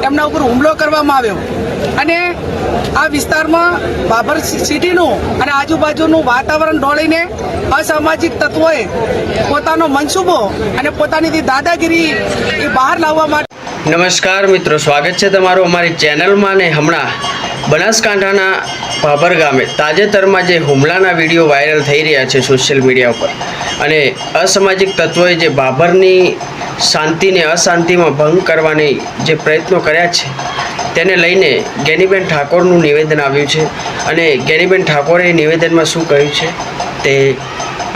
એમના ઉપર હુમલો કરવામાં આવ્યો અને આ વિસ્તારમાં બાબર સિટીનું અને આજુબાજુનું વાતાવરણ ડોળીને અસામાજિક તત્વોએ પોતાનો મનસૂબો અને પોતાની દાદાગીરી એ બહાર લાવવા માટે. નમસ્કાર મિત્રો, સ્વાગત છે તમારું અમારી ચેનલમાં. ને હમણાં બનાસકાંઠાના ભાભર ગામે તાજેતરમાં જે હુમલાના વિડીયો વાયરલ થઈ રહ્યા છે સોશિયલ મીડિયા ઉપર, અને અસામાજિક તત્વોએ જે ભાભરની શાંતિને અશાંતિમાં ભંગ કરવાની જે પ્રયત્નો કર્યા છે તેને લઈને જ્ઞાનીબેન ઠાકોરનું નિવેદન આવ્યું છે. અને જ્ઞાનીબેન ઠાકોરે નિવેદનમાં શું કહ્યું છે તે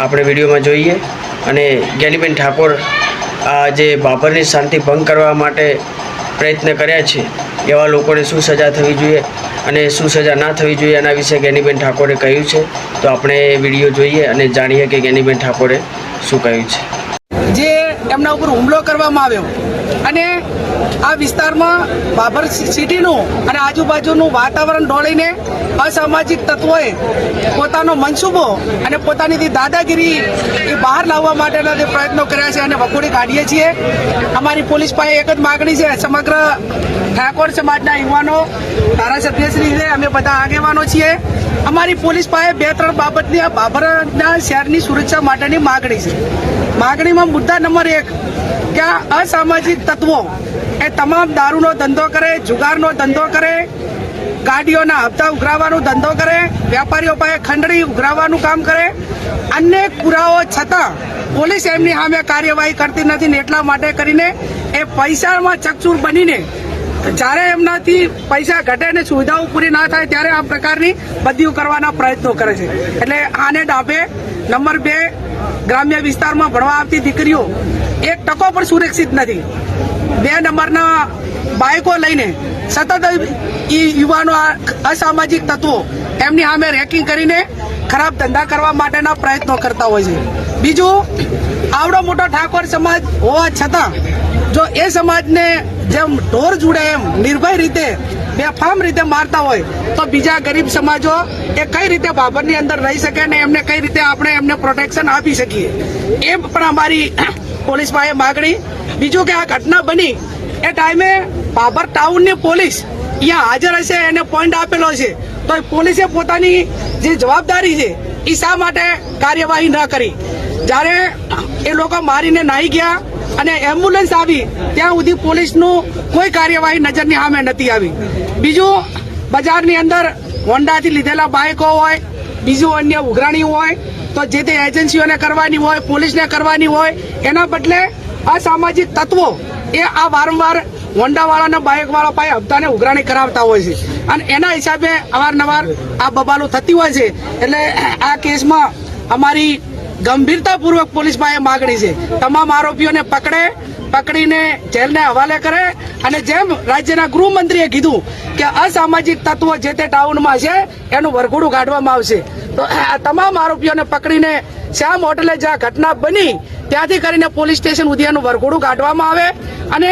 આપણે વિડીયોમાં જોઈએ. અને જ્ઞાનીબેન ઠાકોર આ જે ભાભરની શાંતિ ભંગ કરવા માટે પ્રયત્ન કર્યા છે એવા લોકોને શું સજા થવી જોઈએ અને શું સજા ના થવી જોઈએ એના વિશે જ્ઞાનીબેન ઠાકોરે કહ્યું છે. તો આપણે વિડીયો જોઈએ અને જાણીએ કે જ્ઞાનીબેન ઠાકોરે શું કહ્યું છે. જે એમના ઉપર હુમલો કરવામાં આવ્યો અને આ વિસ્તારમાં બાબર સિટીનું અને આજુબાજુનું વાતાવરણ ડોળીને અસામાજિક તત્વોએ પોતાનો મનસૂબો અને પોતાની દાદાગીરી એ બહાર લાવવા માટેના જે પ્રયત્નો કર્યા છે અને વખોડી કાઢીએ છીએ. અમારી પોલીસ પાસે એક જ માગણી છે, સમગ્ર ઠાકોર સમાજના યુવાનો, ધારાસભ્યશ્રી છે, અમે બધા આગેવાનો છીએ. અમારી પોલીસ પાસે 2-3 બાબતની આ બાબરના શહેરની સુરક્ષા માટેની માગણી છે. માગણીમાં મુદ્દા નંબર 1 કે આ અસામાજિક તત્વો એ તમામ દારૂનો ધંધો કરે, જુગારનો ધંધો કરે, ગાડીઓના હપ્તા ઉઘરાવવાનો ધંધો કરે, વેપારીઓ પાસે ખંડણી ઉઘરાવવાનું કામ કરે. અનેક પુરાવો છતાં પોલીસ એમની સામે કાર્યવાહી કરતી નથી ને એટલા માટે કરીને એ પૈસામાં ચકચૂર બનીને જ્યારે એમનાથી પૈસા ઘટે ને સુવિધાઓ પૂરી ના થાય ત્યારે આ પ્રકારની બદલીઓ કરવાના પ્રયત્નો કરે છે. એટલે આને ડાબે નંબર 2, ગ્રામ્ય વિસ્તારમાં ભણવા આવતી દીકરીઓ 1% પણ સુરક્ષિત નથી. 2 નંબરના બાઇકો લઈને સતત યુવાનો અસામાજિક તત્વો એમની સામે રેકિંગ કરીને ખરાબ ધંધા કરવા માટેના પ્રયત્નો કરતા હોય છે. બીજું, આવડો મોટો ઠાકોર સમાજ હોવા છતાં જો એ સમાજને જેમ ઢોર જુડે એમ નિર્ભય રીતે બેફામ રીતે મારતા હોય તો બીજા ગરીબ સમાજો એ કઈ રીતે ભાભરની અંદર રહી શકે ને એમને કઈ રીતે આપણે એમને પ્રોટેક્શન આપી શકીએ, એ પણ અમારી પોલીસ પાસે માગણી. બીજું કે આ ઘટના બની એ ટાઈમે ભાભર ટાઉનની પોલીસ અહીંયા હાજર હશે, એને પોઈન્ટ આપેલો છે, તો પોલીસે પોતાની જે જવાબદારી છે એ શા માટે કાર્યવાહી ન કરી? જ્યારે એ લોકો મારીને નાહી ગયા અને એમ્બ્યુલન્સ આવી ત્યાં સુધી પોલીસનું કોઈ કાર્યવાહી નજરની સામે નથી આવી. બીજું, બજારની અંદર હોન્ડાથી લીધેલા બાઇકો હોય, બીજું અન્ય ઉઘરાણી હોય તો જે તે એજન્સીઓને કરવાની હોય, પોલીસને કરવાની હોય, એના બદલે અસામાજિક તત્વો એ આ વારંવાર હોન્ડાવાળાના બાઇકવાળા પાસે હપ્તાને ઉઘરાણી કરાવતા હોય છે અને એના હિસાબે અવારનવાર આ બબાલો થતી હોય છે. એટલે આ કેસમાં અમારી ગંભીરતાપૂર્વક પોલીસ પાસે માગણી છે, તમામ આરોપીઓને પકડીને જેલને હવાલે કરે અને જેમ રાજ્યના ગૃહમંત્રીએ કીધું કે અસામાજિક તત્વો જે તે ટાઉનમાં છે એનું વરઘોડું કાઢવામાં આવશે. તો આ તમામ આરોપીઓને પકડીને શ્યામ હોટલે જ્યાં ઘટના બની ત્યાંથી કરીને પોલીસ સ્ટેશન સુધી એનું વરઘોડું કાઢવામાં આવે અને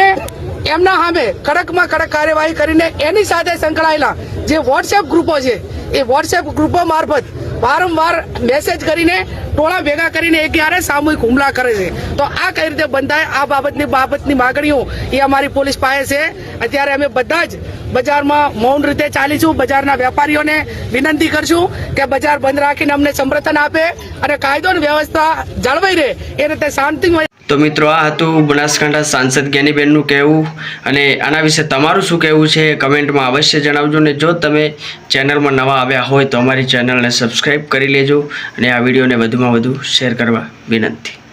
એમના સામે કડકમાં કડક કાર્યવાહી કરીને એની સાથે સંકળાયેલા જે વોટ્સએપ ગ્રુપો છે એ વોટ્સએપ ગ્રુપો મારફત વારંવાર મેસેજ કરીને ટોળા ભેગા કરીને એકયારે સામૂહિક હુમલા કરે છે. તો આ કઈ રીતે બંધ થાય, આ બાબતની માગણીઓ એ અમારી પોલીસ પાસે છે. અત્યારે અમે બધા જ બજારમાં મૌન રીતે ચાલીશું. બજારના વેપારીઓને વિનંતી કરશું કે બજાર બંધ રાખીને અમને સમર્થન આપે અને કાયદો અને વ્યવસ્થા જળવાઈ રહે એ રીતે શાંતિમય. તો મિત્રો, આ હતું બનાસકાંઠા સાંસદ જ્ઞાનીબેનનું કહેવું. અને આના વિશે તમારું શું કહેવું છે કમેન્ટમાં અવશ્ય જણાવજો. ને જો તમે ચેનલમાં નવા આવ્યા હોય તો અમારી ચેનલને સબસ્ક્રાઈબ કરી લેજો અને આ વિડીયોને વધુમાં વધુ શેર કરવા વિનંતી.